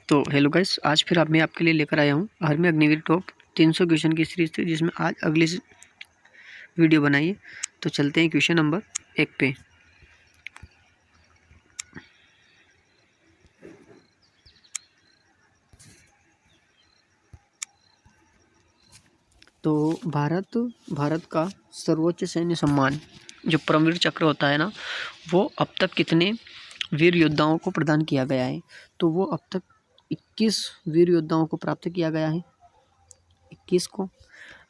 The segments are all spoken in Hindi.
तो हेलो गाइस, आज फिर मैं आपके लिए लेकर आया हूँ आर्मी अग्निवीर टॉप 300 क्वेश्चन की सीरीज थी, जिसमें आज अगली वीडियो बनाई है। तो चलते हैं क्वेश्चन नंबर 1 पे। तो भारत का सर्वोच्च सैन्य सम्मान जो परमवीर चक्र होता है ना, वो अब तक कितने वीर योद्धाओं को प्रदान किया गया है? तो वो अब तक 21 वीर योद्धाओं को प्राप्त किया गया है, 21 को।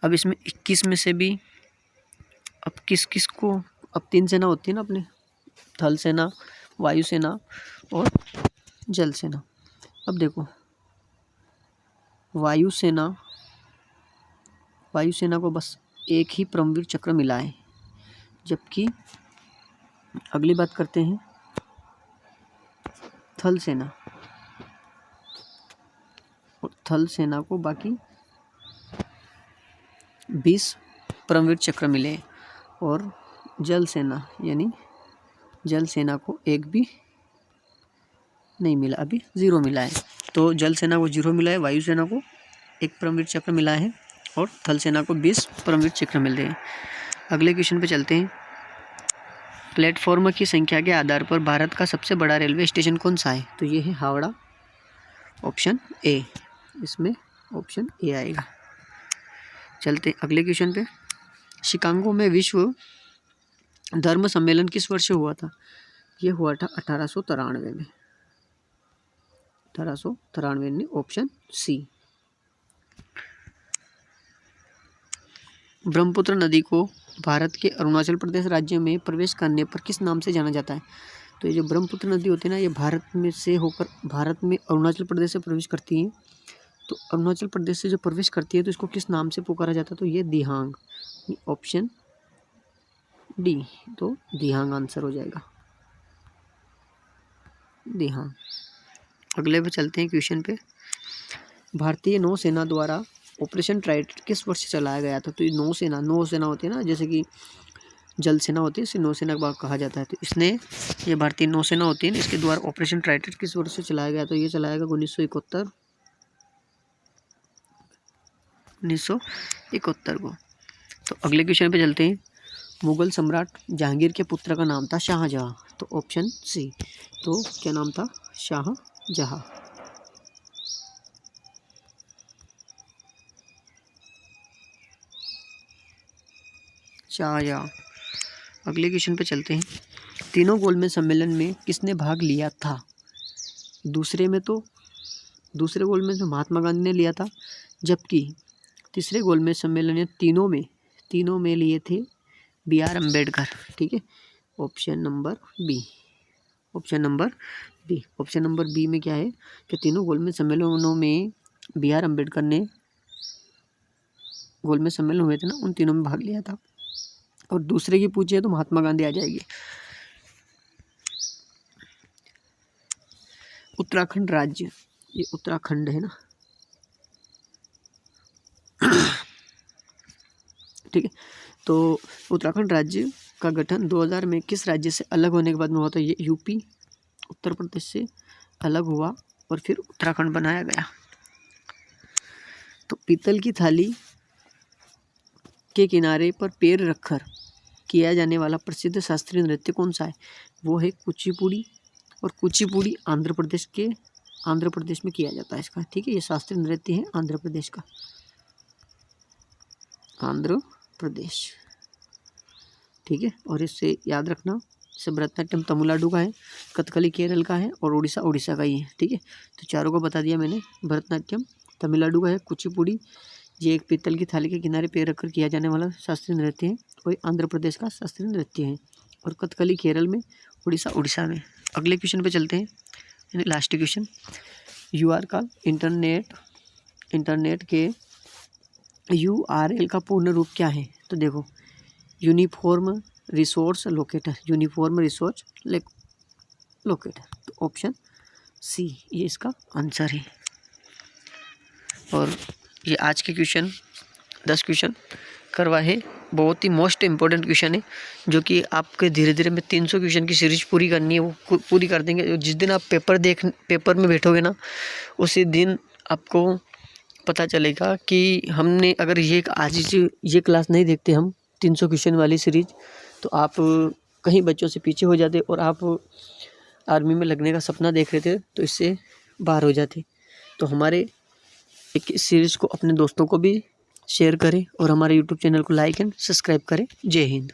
अब इसमें 21 में से भी अब किस किस को, अब 3 सेना होती है ना अपने, थल सेना, वायु सेना और जल सेना। अब देखो, वायु सेना को बस एक ही परमवीर चक्र मिला है, जबकि अगली बात करते हैं थल सेना। और थल सेना को बाकी 20 परमवीर चक्र मिले, और जल सेना यानी जल सेना को एक भी नहीं मिला, अभी 0 मिला है। तो जल सेना को 0 मिला है, वायु सेना को 1 परमवीर चक्र मिला है और थल सेना को 20 परमवीर चक्र मिल रहे हैं। अगले क्वेश्चन पे चलते हैं। प्लेटफॉर्म की संख्या के आधार पर भारत का सबसे बड़ा रेलवे स्टेशन कौन सा है? तो ये है हावड़ा, ऑप्शन ए। इसमें ऑप्शन ए आएगा। चलते अगले क्वेश्चन पे। शिकागो में विश्व धर्म सम्मेलन किस वर्ष हुआ था? ये हुआ था 1893 में, 1893 में, ऑप्शन सी। ब्रह्मपुत्र नदी को भारत के अरुणाचल प्रदेश राज्य में प्रवेश करने पर किस नाम से जाना जाता है? तो ये जो ब्रह्मपुत्र नदी होती है ना, ये भारत में से होकर भारत में अरुणाचल प्रदेश से प्रवेश करती है। तो अरुणाचल प्रदेश से जो प्रवेश करती है तो इसको किस नाम से पुकारा जाता है? तो ये दिहांग, ऑप्शन डी। तो दिहांग आंसर हो जाएगा, दिहांग। अगले पे चलते हैं क्वेश्चन पे। भारतीय नौसेना द्वारा ऑपरेशन ट्राइडेंट किस वर्ष चलाया गया था? तो ये नौसेना होती है ना, जैसे कि जल सेना होती है, इसे नौसेना का कहा जाता है। तो इसने, ये भारतीय नौसेना होती है ना, इसके द्वारा ऑपरेशन ट्राइडेंट किस वर्ष से चलाया गया? तो ये चलाया गया 1971 को। तो अगले क्वेश्चन पे चलते हैं। मुगल सम्राट जहांगीर के पुत्र का नाम था शाहजहां। तो ऑप्शन सी। तो क्या नाम था? शाहजहां। अगले क्वेश्चन पे चलते हैं। तीनों गोलमेज सम्मेलन में किसने भाग लिया था? दूसरे गोलमेज में महात्मा गांधी ने लिया था, जबकि तीसरे गोलमेज सम्मेलन में तीनों में लिए थे BR अम्बेडकर। ठीक है, option number B. Option number B में क्या है कि तीनों गोलमेज सम्मेलनों में BR अम्बेडकर ने, गोलमेज सम्मेलन हुए थे ना, उन तीनों में भाग लिया था। और दूसरे की पूछे तो महात्मा गांधी आ जाएगी। उत्तराखंड राज्य, ये उत्तराखंड है ना, ठीक है। तो उत्तराखंड राज्य का गठन 2000 में किस राज्य से अलग होने के बाद में हुआ था? ये यूपी, उत्तर प्रदेश से अलग हुआ और फिर उत्तराखंड बनाया गया। तो पीतल की थाली के किनारे पर पैर रखकर किया जाने वाला प्रसिद्ध शास्त्रीय नृत्य कौन सा है? वो है कुचिपुड़ी, और कुचिपुड़ी आंध्र प्रदेश में किया जाता है इसका। ठीक है, ये शास्त्रीय नृत्य है आंध्र प्रदेश का, आंध्र प्रदेश। ठीक है, और इससे याद रखना, जैसे भरतनाट्यम तमिलनाडु का है, कथकली केरल का है और उड़ीसा का ही है। ठीक है, तो चारों को बता दिया मैंने। भरतनाट्यम तमिलनाडु का है, कुचिपुड़ी ये एक पीतल की थाली के किनारे पैर रखकर किया जाने वाला शास्त्रीय नृत्य है, वही आंध्र प्रदेश का शास्त्रीय नृत्य है, और कथकली केरल में, उड़ीसा में। अगले क्वेश्चन पे चलते हैं, यानी लास्ट क्वेश्चन। URL का इंटरनेट के URL का पूर्ण रूप क्या है? तो देखो, यूनिफॉर्म रिसोर्स लोकेटर, तो ऑप्शन सी ये इसका आंसर है। और ये आज के क्वेश्चन 10 क्वेश्चन करवा है बहुत ही मोस्ट इम्पोर्टेंट क्वेश्चन है, जो कि आपके धीरे धीरे में 300 क्वेश्चन की सीरीज पूरी करनी है, वो पूरी कर देंगे। जिस दिन आप पेपर में बैठोगे ना, उसी दिन आपको पता चलेगा कि हमने अगर ये क्लास नहीं देखते हम 300 क्वेश्चन वाली सीरीज, तो आप कहीं बच्चों से पीछे हो जाते और आप आर्मी में लगने का सपना देख रहे थे तो इससे बाहर हो जाते। तो हमारे एक इस सीरीज़ को अपने दोस्तों को भी शेयर करें और हमारे यूट्यूब चैनल को लाइक एंड सब्सक्राइब करें। जय हिंद।